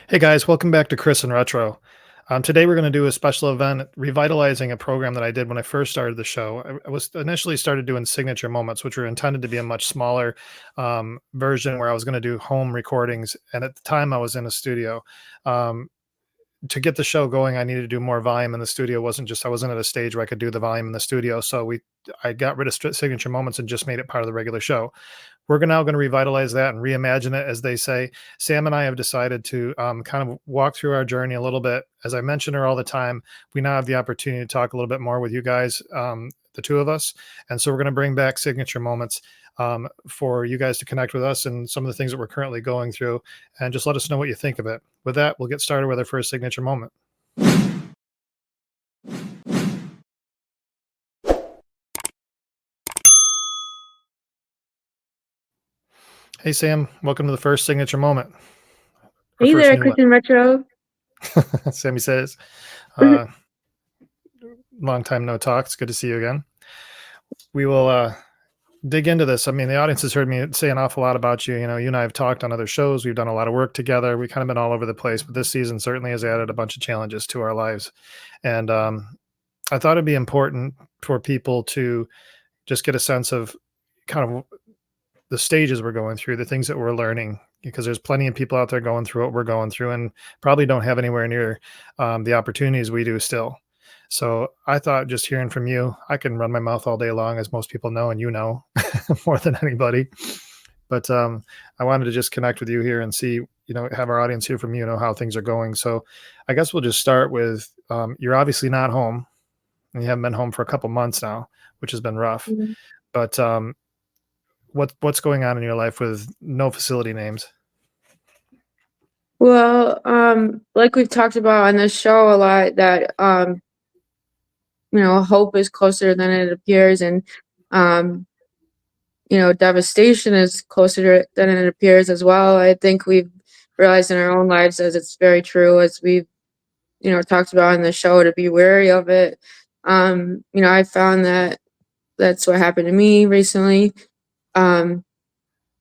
Hey guys, welcome back to Chris and Retro. Today we're going to do a special event revitalizing a program that I did when I first started the show. I was initially started doing signature moments, which were intended to be a much smaller version where I was going to do home recordings. And at the time I was in a studio. Um, to get the show going, I needed to do more volume in the studio. It wasn't just I wasn't at a stage where I could do the volume in the studio. So I got rid of signature moments and just made it part of the regular show. We're now going to revitalize that and reimagine it, as they say. Sam and I have decided to kind of walk through our journey a little bit. As I mention her all the time, we now have the opportunity to talk a little bit more with you guys, the two of us. And so we're going to bring back signature moments for you guys to connect with us and some of the things that we're currently going through. And just let us know what you think of it. With that, we'll get started with our first signature moment. Hey, Sam, welcome to the first signature moment. Our Hey first there, new one. Christian Retro. Sammy says, uh, long time no talk. It's good to see you again. We will dig into this. I mean, the audience has heard me say an awful lot about you. You know, you and I have talked on other shows. We've done a lot of work together. We've kind of been all over the place, but this season certainly has added a bunch of challenges to our lives. And I thought it'd be important for people to just get a sense of kind of the stages we're going through, the things that we're learning, because there's plenty of people out there going through what we're going through and probably don't have anywhere near the opportunities we do still. So I thought just hearing from you, I can run my mouth all day long, as most people know, and you know more than anybody. But I wanted to just connect with you here and see, have our audience hear from you, how things are going. So I guess we'll just start with you're obviously not home, and you haven't been home for a couple months now, which has been rough. Mhm. But what's going on in your life with no facility names? Well, like we've talked about on this show a lot, that hope is closer than it appears, and um, devastation is closer than it appears as well. I think we've realized in our own lives, as it's very true, as we've talked about in the show, to be wary of it. I found that that's what happened to me recently. Um,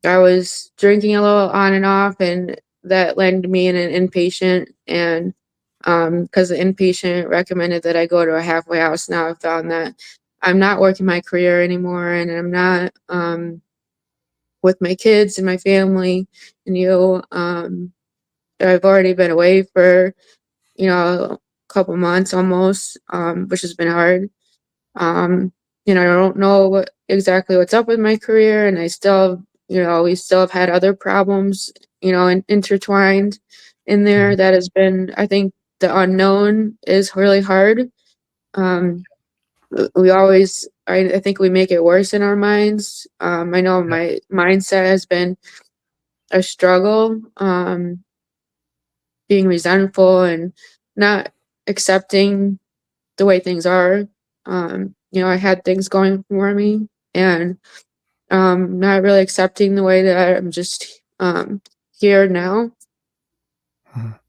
I was drinking a little on and off, and that landed me in an inpatient. And because the inpatient recommended that I go to a halfway house, now I've found that I'm not working my career anymore, and I'm not with my kids and my family. And I've already been away for a couple months almost, which has been hard. Um, I don't know exactly what's up with my career, and I still, we still have had other problems, intertwined in there. Mhm. That has been, I think, the unknown is really hard. Um, we always, I think we make it worse in our minds. I know Yeah. my mindset has been a struggle, being resentful and not accepting the way things are. I had things going for me, and not really accepting the way that I'm just here now. Mhm.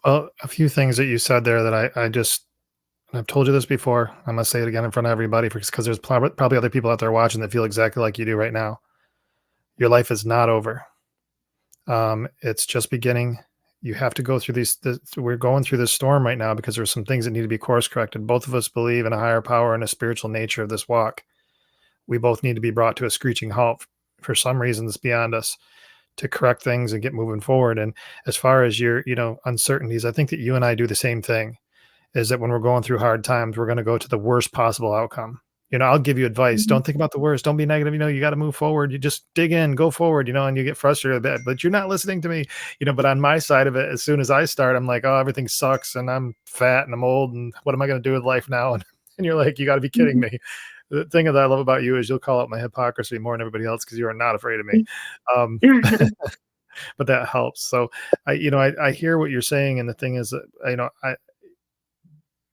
Well, a few things that you said there that I just, I've told you this before. I'm gonna say it again in front of everybody because there's probably other people out there watching that feel exactly like you do right now. Your life is not over. It's just beginning. You have to go through we're going through this storm right now because there's some things that need to be course corrected. Both of us believe in a higher power and a spiritual nature of this walk. We both need to be brought to a screeching halt for some reasons beyond us to correct things and get moving forward. And as far as your, uncertainties, I think that you and I do the same thing, is that when we're going through hard times, we're going to go to the worst possible outcome. I'll give you advice. Mhm. Don't think about the worst. Don't be negative. You got to move forward. You just dig in, go forward, and you get frustrated a bit, but you're not listening to me, but on my side of it, as soon as I start, I'm like, oh, everything sucks and I'm fat and I'm old. And what am I going to do with life now? And you're like, you got to be kidding Mhm. me. The thing that I love about you is you'll call out my hypocrisy more than everybody else because you are not afraid of me. Um, but that helps. So I hear what you're saying. And the thing is,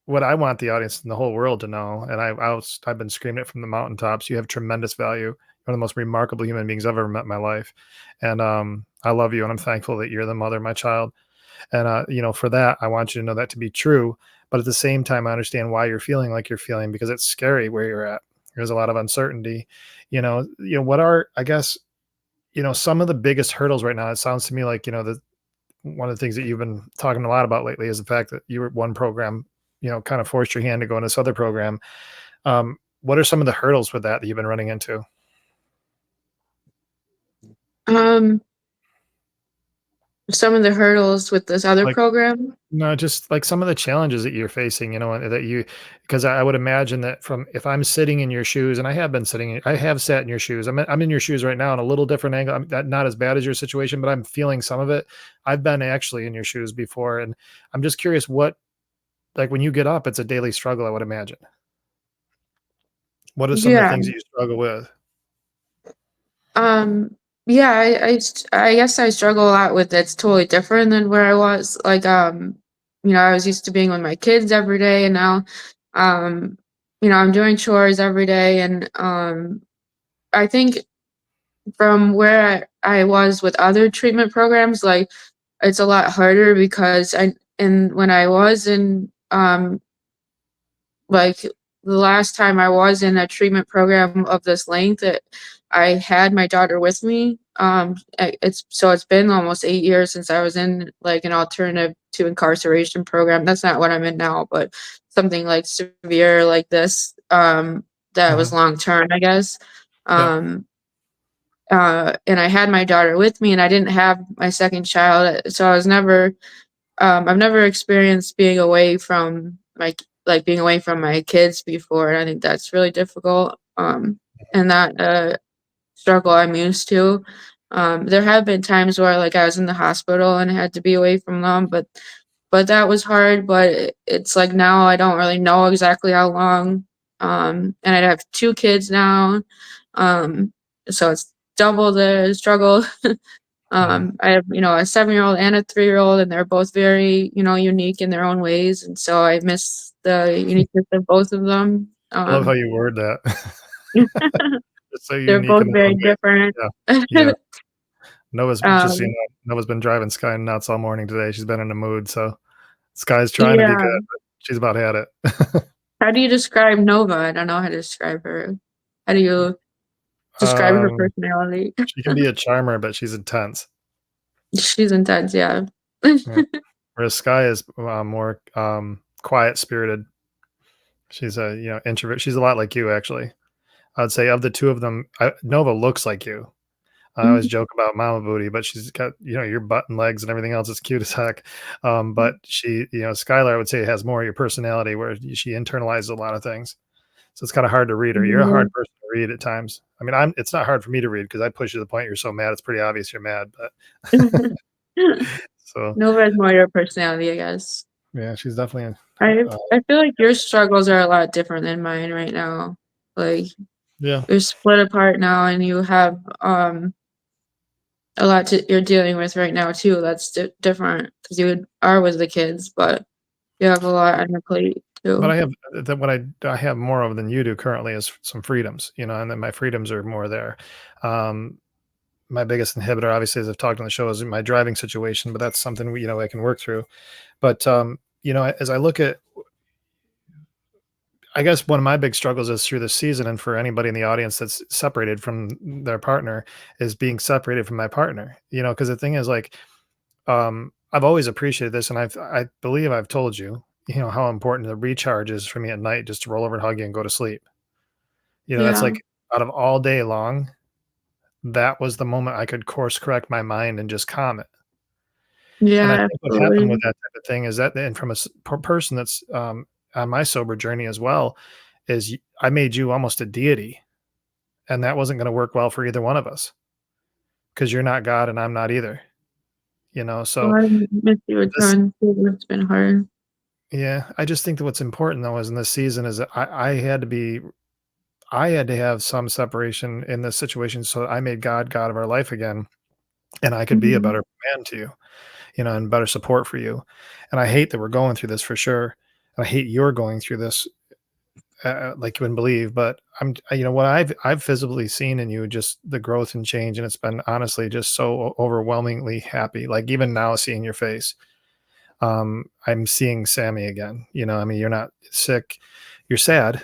what I want the audience and the whole world to know, and I've been screaming it from the mountaintops. You have tremendous value. One of the most remarkable human beings I've ever met in my life, and I love you, and I'm thankful that you're the mother of my child. And for that, I want you to know that to be true. But at the same time, I understand why you're feeling like you're feeling because it's scary where you're at. There's a lot of uncertainty. What are, I guess, some of the biggest hurdles right now. It sounds to me like one of the things that you've been talking a lot about lately is the fact that you were one program, kind of forced your hand to go in this other program. What are some of the hurdles with that you've been running into? Um, some of the hurdles with this other Like, program. no, just like some of the challenges that you're facing, and that because I would imagine that from if I'm sitting in your shoes, and I have sat in your shoes. I'm in your shoes right now in a little different angle. Not as bad as your situation, but I'm feeling some of it. I've been actually in your shoes before, and I'm just curious like when you get up, it's a daily struggle, I would imagine. What are some of the Yeah. things that you struggle with? Um, yeah, I guess I struggle a lot with it's totally different than where I was. Like, I was used to being with my kids every day, and now, um, I'm doing chores every day, and I think from where I was with other treatment programs, like it's a lot harder because when I was in like, the last time I was in a treatment program of this length, I had my daughter with me. It's been almost 8 years since I was in, like, an alternative to incarceration program. That's not what I'm in now, but something, like, severe like this, that was Mhm. long term, I guess. Yep. Um, and I had my daughter with me, and I didn't have my 2nd child, so I've never experienced being away from being away from my kids before, and I think that's really difficult, and that, struggle I'm used to. There have been times where, like, I was in the hospital and I had to be away from them, but that was hard, but it's like now I don't really know exactly how long, and I have 2 kids now, um, so it's double the struggle. Mhm. I have, a 7-year-old and a 3-year-old, and they're both very, unique in their own ways, and so I miss the uniqueness of both of them. I love how you word that. It's so They're unique both in their very own ways. different. Yeah. Yeah. Noah's just, Um, Noah's been driving Sky nuts all morning today. She's been in a mood, so Sky's trying to be yeah. good, but she's about had it. How do you describe Nova? I don't know how to describe her. How do you describe her Um, personality? she can be a charmer, but she's intense. She's intense, yeah. Yeah. Whereas Sky is, more, quiet-spirited. She's a, introvert. She's a lot like you, actually. I'd say of the 2 of them, Nova looks like you. I always joke about mama booty, but she's got, your butt and legs and everything else. It's cute as heck. But she, Skylar, I would say, has more of your personality where she internalizes a lot of things. So it's kind of hard to read her. You're a Yeah. hard person to read at times. I mean, it's not hard for me to read because I push you to the point you're so mad. It's pretty obvious you're mad. But so Nova has more your personality, I guess. yeah, she's definitely, uh, I feel like your struggles are a lot different than mine right now. Like, yeah. you're split apart now and you have, a lot you're dealing with right now too. That's different because you are with the kids, but you have a lot on your plate But too. I have that what I have more of than you do currently is some freedoms, and then my freedoms are more there. Um, my biggest inhibitor, obviously, as I've talked on the show, is my driving situation, but that's something I can work through. But as I look at, I guess one of my big struggles is through the season, and for anybody in the audience that's separated from their partner, is being separated from my partner. Because the thing is, like, I've always appreciated this, and I believe I've told you, how important the recharge is for me at night, just to roll over and hug you and go to sleep. That's Yeah. like out of all day long, that was the moment I could course correct my mind and just calm it. And I Yeah, think what happened with absolutely. that type of thing is that, and from a person that's, on my sober journey as well, is I made you almost a deity, and that wasn't going to work well for either one of us because you're not God and I'm not either. Well, So I miss you a this, ton too. It's been hard. yeah, I just think that what's important though is in this season is that I had to have some separation in this situation so that I made God of our life again, and I could be a Mhm. better man to you, and better support for you. And I hate that we're going through this for sure. And I hate you're going through this, like you wouldn't believe. But what I've visibly seen in you, just the growth and change, and it's been honestly just so overwhelmingly happy. Like even now, seeing your face, I'm seeing Sammy again. I mean, you're not sick, you're sad.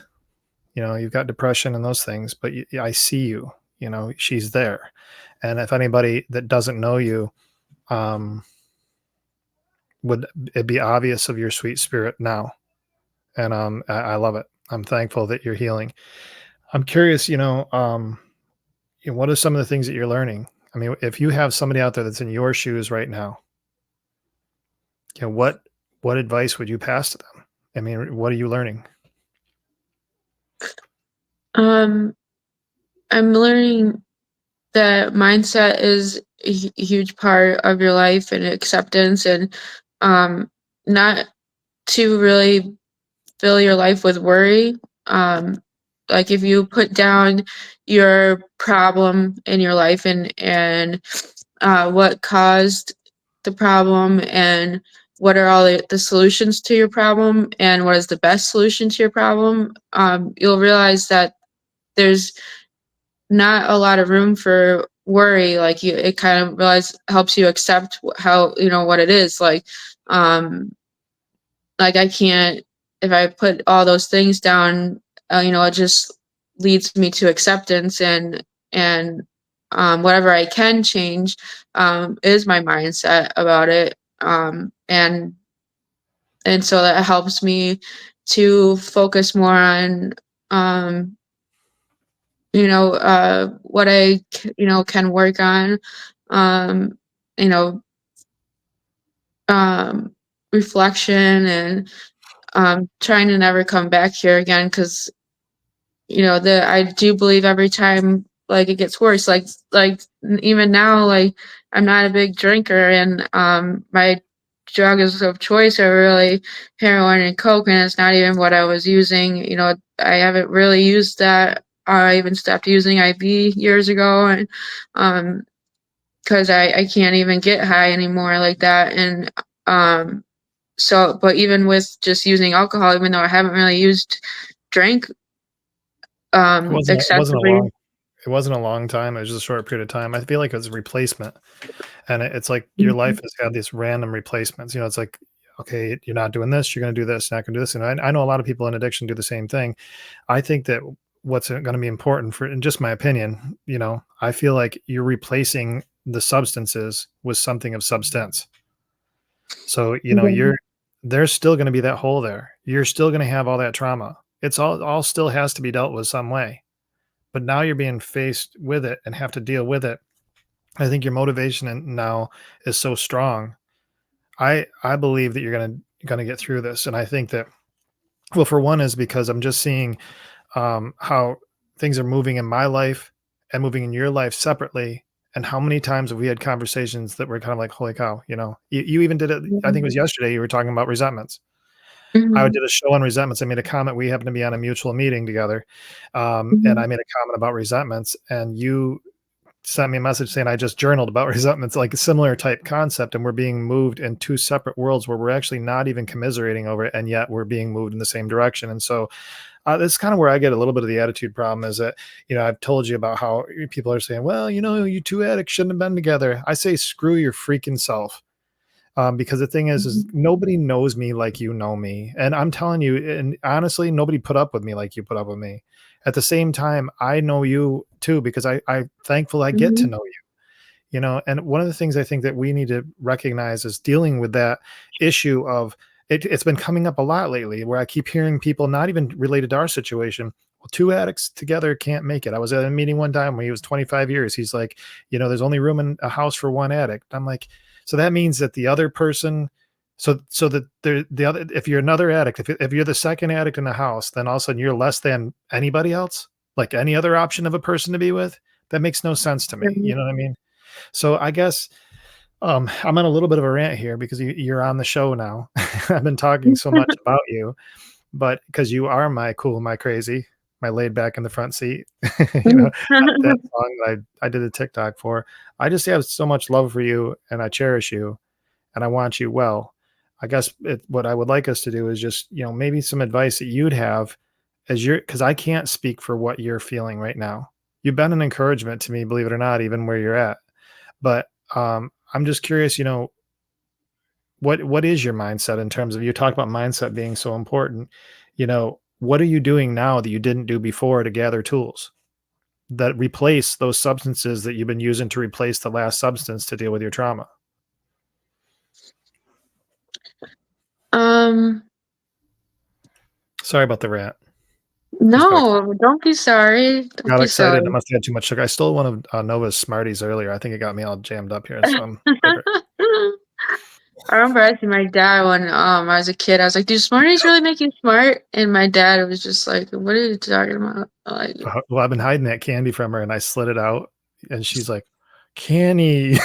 You've got depression and those things, but I see you. She's there. And if anybody that doesn't know you, um, would it be obvious of your sweet spirit now. And I love it. I'm thankful that you're healing. I'm curious, what are some of the things that you're learning? I mean, if you have somebody out there that's in your shoes right now, what advice would you pass to them? I mean, what are you learning? Um, I'm learning that mindset is a huge part of your life and acceptance and um not to really fill your life with worry. Um, like if you put down your problem in your life and what caused the problem and what are all the solutions to your problem and what is the best solution to your problem, you'll realize that there's not a lot of room for worry. Like you, it kind of realize helps you accept how what it is. Um, like I can't if I put all those things down, it just leads me to acceptance and whatever I can change is my mindset about it. And so that helps me to focus more on um, what can work on, um, you know, um, reflection and trying to never come back here again because that I do believe every time like it gets worse. Even now, like I'm not a big drinker and my drugs of choice are really heroin and coke and it's not even what I was using. I haven't really used that. I even stopped using IV years ago and um because I can't even get high anymore like that. And um but even with just using alcohol, even though I haven't really used drink It wasn't. It wasn't a excessively. long. It wasn't a long time. It was just a short period of time. I feel like it was a replacement, and it's like your life Mhm, has had these random replacements. It's like, okay, you're not doing this. You're going to do this. You're not going to do this. And I know a lot of people in addiction do the same thing. I think that what's going to be important for, in just my opinion, I feel like you're replacing the substances with something of substance. So, mhm, there's still going to be that hole there. You're still going to have all that trauma. It's all still has to be dealt with some way. But now you're being faced with it and have to deal with it. I think your motivation now is so strong. I believe that you're gonna get through this, and I think that, well, for one, is because I'm just seeing how things are moving in my life and moving in your life separately. And how many times have we had conversations that were kind of like, holy cow, you even did it. I think it mhm, was yesterday. You were talking about resentments. I mhm, did a show on resentments. I made a comment. We happened to be on a mutual meeting together. And mhm, I made a comment about resentments, and you sent me a message saying I just journaled about resentments, like a similar type concept, and we're being moved in two separate worlds where we're actually not even commiserating over it, and yet we're being moved in the same direction. And so this is kind of where I get a little bit of the attitude problem. Is that I've told you about how people are saying, well, you two addicts shouldn't have been together. I say screw your freaking self. Because the thing is mhm, nobody knows me like you know me, and I'm telling you, and honestly, nobody put up with me like you put up with me. At the same time, I know you too because I thankful I get to mhm, know you. And one of the things I think that we need to recognize is dealing with that issue of it's been coming up a lot lately where I keep hearing people not even related to our situation. Well, two addicts together can't make it. I was at a meeting one time when he was 25 years. He's like, there's only room in a house for one addict. I'm like, so that means that the other person, so that the other, if you're another addict, if you're the second addict in the house, then all of a sudden you're less than anybody else, like any other option of a person to be with. That makes no sense to me. mhm, You know what I mean? So I guess I'm on a little bit of a rant here because you're on the show now. I've been talking so much about you, but because you are my cool, my crazy, my laid back in the front seat, mhm. that song that I did a TikTok for. I just have so much love for you, and I cherish you, and I want you well. I guess what I would like us to do is just maybe some advice that you'd have as you're because I can't speak for what you're feeling right now. You've been an encouragement to me, believe it or not, even where you're at. But I'm just curious, what is your mindset in terms of you talk about mindset being so important. What are you doing now that you didn't do before to gather tools that replace those substances that you've been using to replace the last substance to deal with your trauma? Sorry about the rant. Just got No, don't be sorry. Don't got be excited. I silly. must have had too much sugar. I stole one of Nova's Smarties earlier. I think it got me all jammed up here. So I'm over it. I remember asking my dad when I was a kid, I was like, "Do Smarties really make you smart?" And my dad was just like, "What are you talking about?" Like, Well, I've been hiding that candy from her, and I slid it out, and she's like, "Candy!"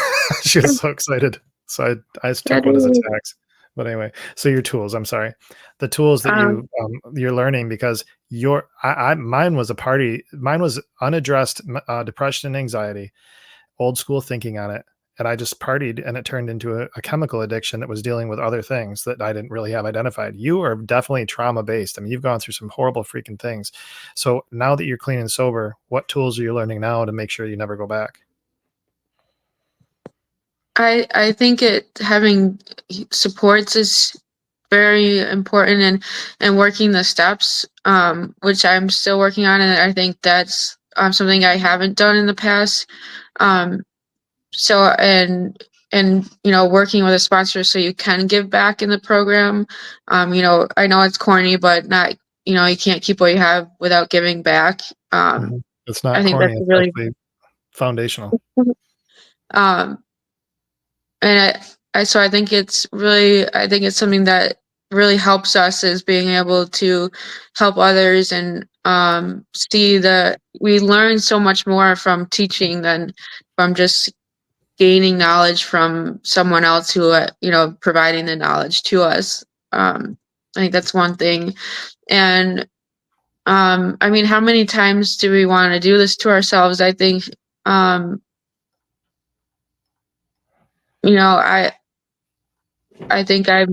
She was so excited. So I just took one as a Daddy. tax. But anyway, so your tools. I'm sorry, the tools that Um, you're learning because your I mine was a party. Mine was unaddressed depression and anxiety, old school thinking on it. And I just partied and it turned into a chemical addiction that was dealing with other things that I didn't really have identified. You are definitely trauma based. I mean, you've gone through some horrible freaking things. So now that you're clean and sober, what tools are you learning now to make sure you never go back? I think it having supports is very important, and working the steps, which I'm still working on, and I think that's something I haven't done in the past. Um, so and working with a sponsor so you can give back in the program. I know it's corny, but not you can't keep what you have without giving back. Um, Mhm. It's I not think corny. that's a It's really actually foundational. um, and so I think it's something that really helps us is being able to help others and see that we learn so much more from teaching than from just gaining knowledge from someone else who providing the knowledge to us. I think that's one thing. And I mean, how many times do we want to do this to ourselves? I think um you know I think I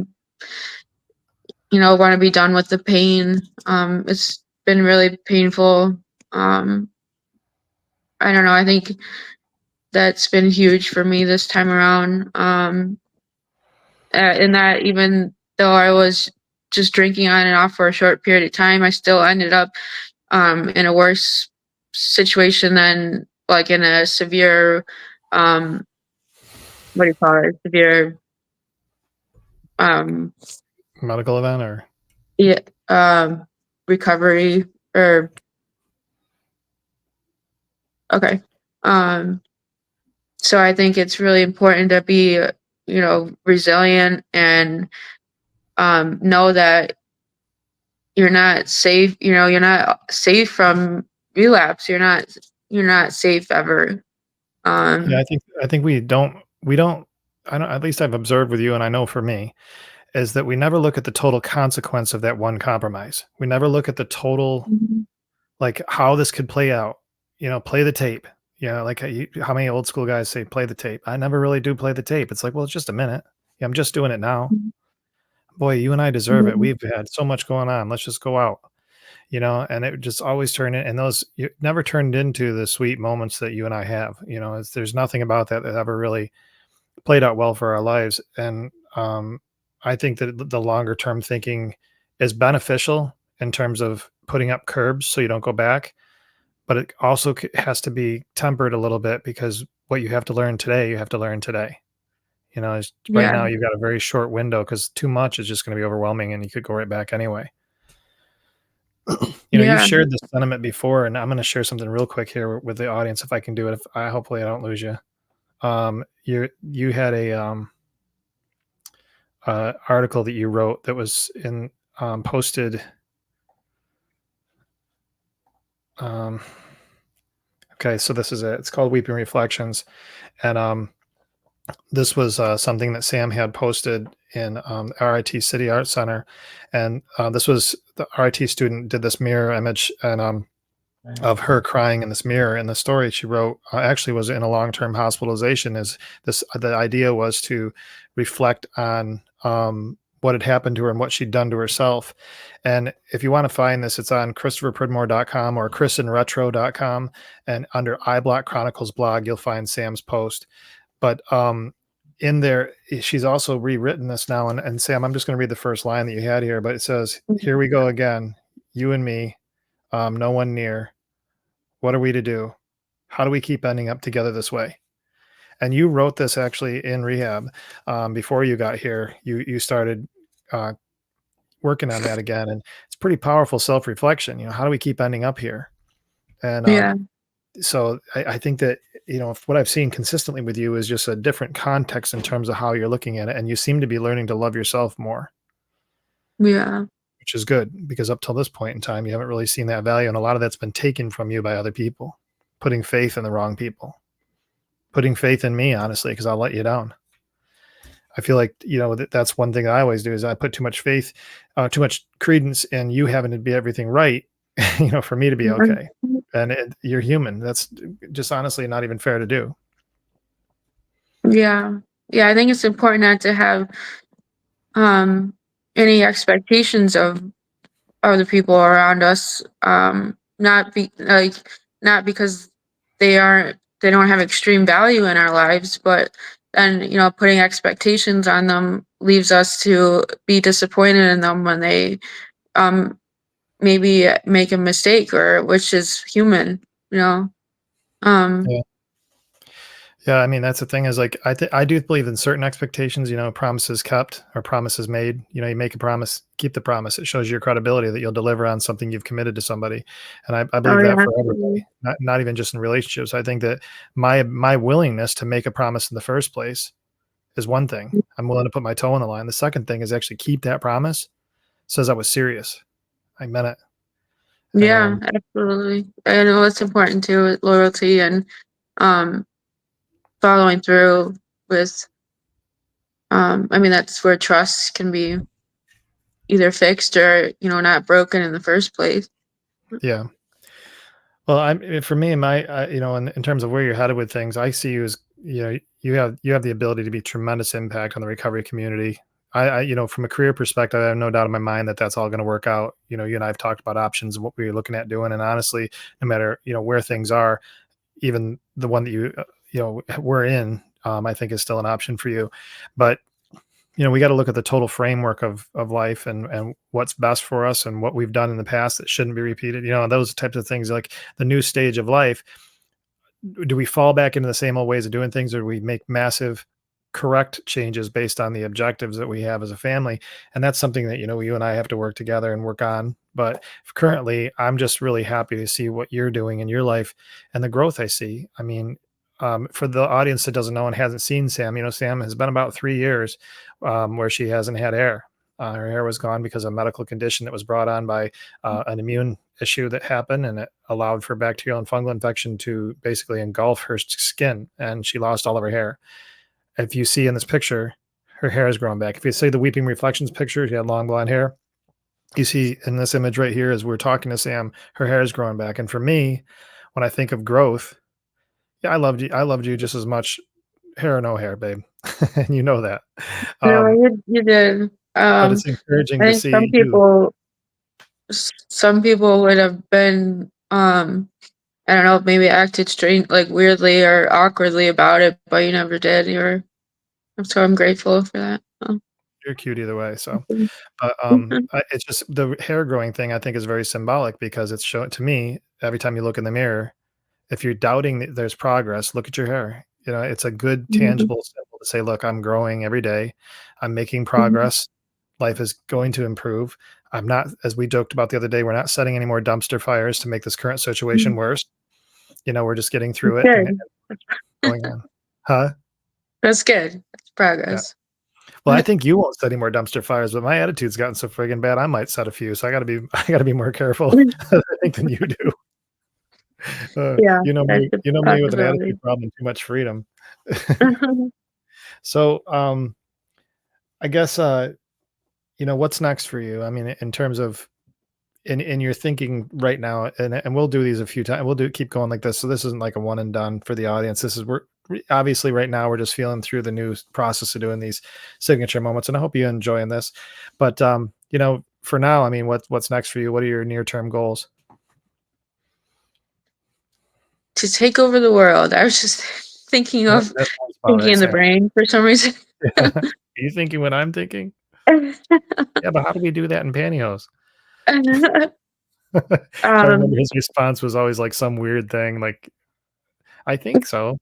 want to be done with the pain. It's been really painful. um I don't know, I think that's been huge for me this time around. In that even though I was just drinking on and off for a short period of time, I still ended up in a worse situation than like in a severe um what do you call it? Severe um Medical event or yeah, recovery or okay. Um so I think it's really important to be resilient and know that you're not safe from relapse. You're not safe ever. yeah, Um I think we don't I don't at least I've observed with you and I know for me is that we never look at the total consequence of that one compromise. We never look at the total Mhm. like how this could play out. Play the tape. Like how many old school guys say play the tape. I never really do play the tape. It's like, well, it's just a minute. Yeah, I'm just doing it now. Boy, you and I deserve it. Mhm. We've had so much going on. Let's just go out. And it would just always turn in, and those it never turned into the sweet moments that you and I have. There's nothing about that that ever really played out well for our lives. And I think that the longer term thinking is beneficial in terms of putting up curbs so you don't go back, but it also has to be tempered a little bit because what you have to learn today, you have to learn today. Right Yeah. now you've got a very short window because too much is just going to be overwhelming and you could go right back anyway. You've Yeah. shared this sentiment before, and I'm going to share something real quick here with the audience if I can do it. If I hopefully I don't lose you. You had a article that you wrote that was in posted. Um, okay, so this is it. It's called Weeping Reflections, and this was something that Sam had posted in RIT City Art Center, and this was the RIT student did this mirror image and of her crying in this mirror. And the story she wrote actually was in a long-term hospitalization. Is this the idea was to reflect on what had happened to her and what she'd done to herself. And if you want to find this, it's on christopherpridmore.com or chrisinretro.com. And under iBlock Chronicles blog, you'll find Sam's post. But in there, she's also rewritten this now. And Sam, I'm just going to read the first line that you had here, but it says, "Here we go again, you and me, no one near. What are we to do? How do we keep ending up together this way?" And you wrote this actually in rehab before you got here. You started uh, working on that again, and it's pretty powerful self-reflection. How do we keep ending up here? And Yeah, so I think that if what I've seen consistently with you is just a different context in terms of how you're looking at it, and you seem to be learning to love yourself more, yeah, which is good because up till this point in time, you haven't really seen that value, and a lot of that's been taken from you by other people, putting faith in the wrong people, putting faith in me, honestly, because I'll let you down. I feel like that's one thing I always do is I put too much faith, too much credence in you having to be everything right, for me to be okay. mhm, And you're human. That's just honestly not even fair to do. yeah, yeah. I think it's important not to have um any expectations of other people around us. Not be like not because they don't have extreme value in our lives, but then putting expectations on them leaves us to be disappointed in them when they um maybe make a mistake, or which is human, you know. Um Yeah. Yeah, I mean, that's the thing is like I do believe in certain expectations, promises kept or promises made. You make a promise, keep the promise. It shows your credibility that you'll deliver on something you've committed to somebody. And I oh believe that yeah, for everybody, absolutely. not even just in relationships. I think that my willingness to make a promise in the first place is one thing. I'm willing to put my toe on the line. The second thing is actually keep that promise. Says I was serious. I meant it. And Yeah, absolutely. I know it's important too, loyalty and um following through with I mean that's where trust can be either fixed or not broken in the first place. yeah. Well, for me, my in terms of where you're headed with things, I see you as you have the ability to be tremendous impact on the recovery community. From a career perspective, I have no doubt in my mind that that's all going to work out. You and I have talked about options and what we're looking at doing, and honestly, no matter where things are, even the one that we're in, I think is still an option for you. But we got to look at the total framework of life and what's best for us and what we've done in the past that shouldn't be repeated. Those types of things, like the new stage of life. Do we fall back into the same old ways of doing things, or do we make massive correct changes based on the objectives that we have as a family? And that's something that you and I have to work together and work on. But currently, I'm just really happy to see what you're doing in your life and the growth I see. I mean, for the audience that doesn't know and hasn't seen Sam, Sam has been about 3 years where she hasn't had hair. Her hair was gone because of a medical condition that was brought on by an immune issue that happened, and it allowed for bacterial and fungal infection to basically engulf her skin, and she lost all of her hair. If you see in this picture, her hair is growing back. If you see the Weeping Reflections picture, she had long blonde hair. You see in this image right here, as we're talking to Sam, her hair is growing back. And for me, when I think of growth, yeah, I loved you. I loved you just as much, hair or no hair, babe. And you know that. No, Um, you did. but it's encouraging I to think see you. some people would have been I don't know, maybe acted strange, like weirdly or awkwardly about it, but you never did. So I'm grateful for that. Oh, You're cute either way. So, mhm, but it's just the hair growing thing. I think is very symbolic because it's showing to me every time you look in the mirror. If you're doubting that there's progress, look at your hair. It's a good mhm, tangible symbol to say, look, I'm growing every day. I'm making mhm, progress. Life is going to improve. I'm not, as we joked about the other day, we're not setting any more dumpster fires to make this current situation mhm. worse. We're just getting That's through it and good. going on. Huh? That's good. That's Yeah. progress. Well, I think you won't set any more dumpster fires, but my attitude's gotten so friggin' bad, I might set a few. So I gotta be I gotta be more careful, I think, than you do. Yeah, that's a You know me with an possibility. attitude problem and too much freedom. So, I guess, what's next for you? I mean, in terms of in your thinking right now, and we'll do these a few times. We'll keep going like this. So this isn't like a one and done for the audience. This is obviously right now we're just feeling through the new process of doing these signature moments, and I hope you're enjoying this. But for now, I mean, what's next for you? What are your near term goals? To take over the world. I was just thinking of That sounds about thinking right, in the Sam. brain for some reason. Are you thinking what I'm thinking? Yeah, but how do we do that in pantyhose? I remember Um, his response was always like some weird thing, like, "I think so."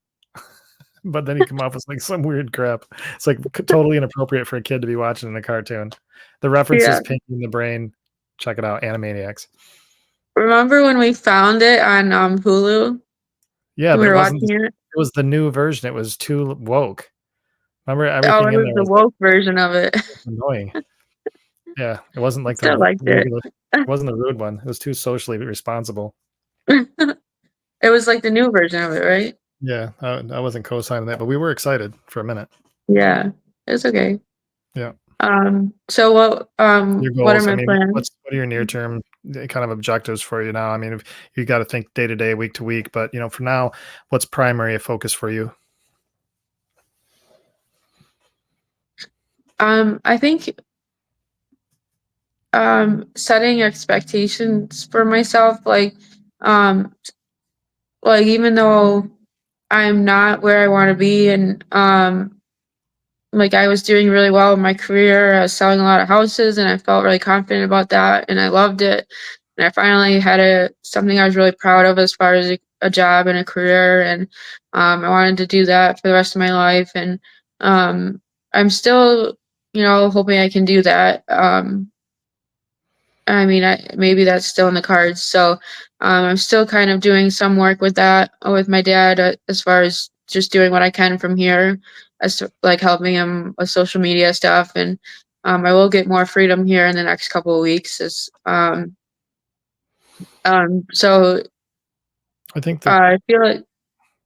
but then he come up with like some weird crap. It's like totally inappropriate for a kid to be watching in a cartoon. The references, Yeah. Pinky in the Brain. Check it out, Animaniacs. Remember when we found it on, Hulu? Yeah, We but it were wasn't. watching it? It was the new version. It was too woke. Remember, Oh, everything it in was there the was like woke version of it. annoying. Yeah, it wasn't I like the still liked it. regular. It wasn't the rude one. It was too socially responsible. It was like the new version of it, right? Yeah, I wasn't co-signing that, but we were excited for a minute. Yeah, it's okay. Yeah. So Your what are goals. I my mean, plans? what are your near term kind of objectives for you now? I mean, if you got to think day to day, week to week, but for now, what's primary a focus for you? I think setting expectations for myself, um like even though I'm not where I want to be, and like I was doing really well in my career. I was selling a lot of houses and I felt really confident about that and I loved it. And I finally had something I was really proud of as far as a job and a career, and I wanted to do that for the rest of my life, and um I'm still, hoping I can do that. I mean, maybe that's still in the cards. So I'm still kind of doing some work with that, with my dad, as far as just doing what I can from here, like helping him with social media stuff. And I will get more freedom here in the next couple of weeks. So I think I feel like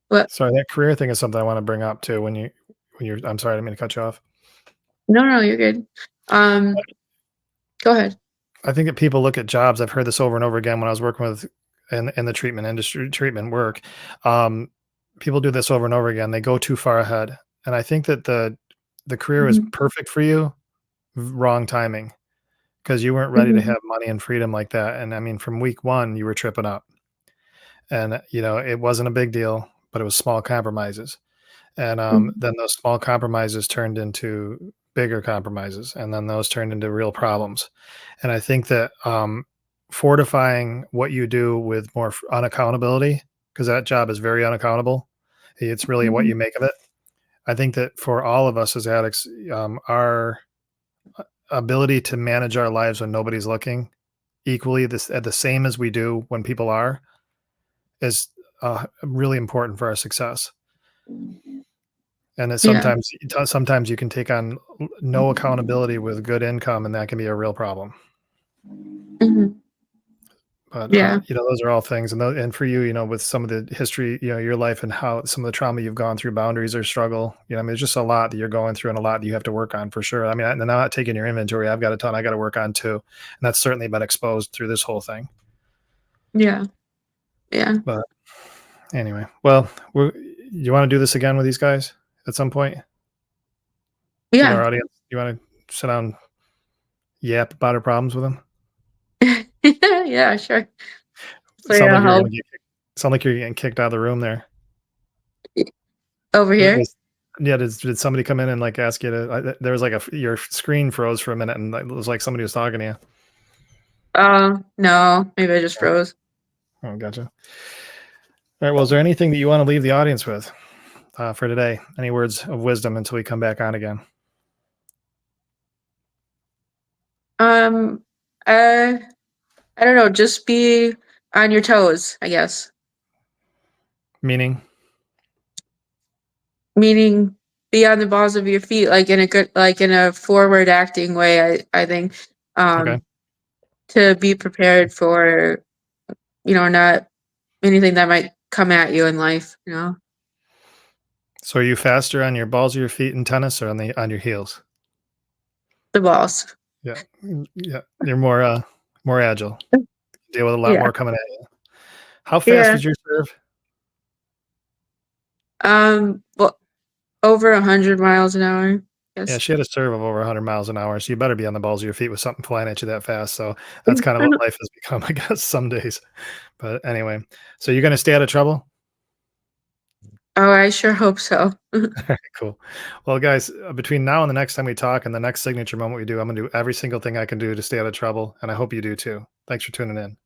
what? sorry, that career thing is something I want to bring up too. When you're, I'm sorry, I didn't mean to cut you off. No, no, you're good. Um, Go ahead. I think that people look at jobs. I've heard this over and over again when I was working with in the treatment industry, treatment work. Um, People do this over and over again. They go too far ahead, and I think that the career is Mhm, perfect for you. Wrong timing, because you weren't ready to mhm, have money and freedom like that. And I mean, from week one, you were tripping up, and it wasn't a big deal, but it was small compromises. And mhm, then those small compromises turned into bigger compromises, and then those turned into real problems. And I think that fortifying what you do with more unaccountability, because that job is very unaccountable. It's really what mhm. you make of it. I think that for all of us as addicts, our ability to manage our lives when nobody's looking equally this at the same as we do when people are is really important for our success. And that Yeah. sometimes you can take on no accountability with good income, and that can be a real problem. Mhm. But, Yeah. those are all things, and and for you, with some of the history, your life and how some of the trauma you've gone through, boundaries or struggle, I mean, there's just a lot that you're going through and a lot that you have to work on for sure. I mean, and I'm not taking your inventory. I've got a ton I got to work on too, and that's certainly been exposed through this whole thing. Yeah. Yeah. But anyway, well, you want to do this again with these guys at some point with Yeah. our audience? You want to sit down, yap about our problems with them? Yeah, sure. Hopefully Sound it'll like you're help. gonna get sound like you're getting kicked out of the room there. Over Was here? was yeah, did somebody come in and, like, ask you to there was, like, your screen froze for a minute, and, like, it was like somebody was talking to you. No, maybe I just froze. Oh, gotcha. Alright, well, is there anything that you wanna leave the audience with, for today? Any words of wisdom until we come back on again? Um, uh, I don't know, just be on your toes, I guess. Meaning? Meaning be on the balls of your feet, like in a forward acting way, I think, Okay. um, to be prepared for, not anything that might come at you in life. So are you faster on your balls of your feet in tennis or on your heels? The balls. Yeah. Yeah. You're more agile. Deal with a lot Yeah. more coming at you. How fast Yeah. was your serve? Well, over 100 miles an hour, Yeah, yes. she had a serve of over 100 miles an hour, so you better be on the balls of your feet with something flying at you that fast, so that's kind of what life has become, I guess, some days. But anyway, so you're gonna stay out of trouble? Oh, I sure hope so. Alright, cool. Well, guys, between now and the next time we talk and the next signature moment we do, I'm gonna do every single thing I can do to stay out of trouble, and I hope you do too. Thanks for tuning in.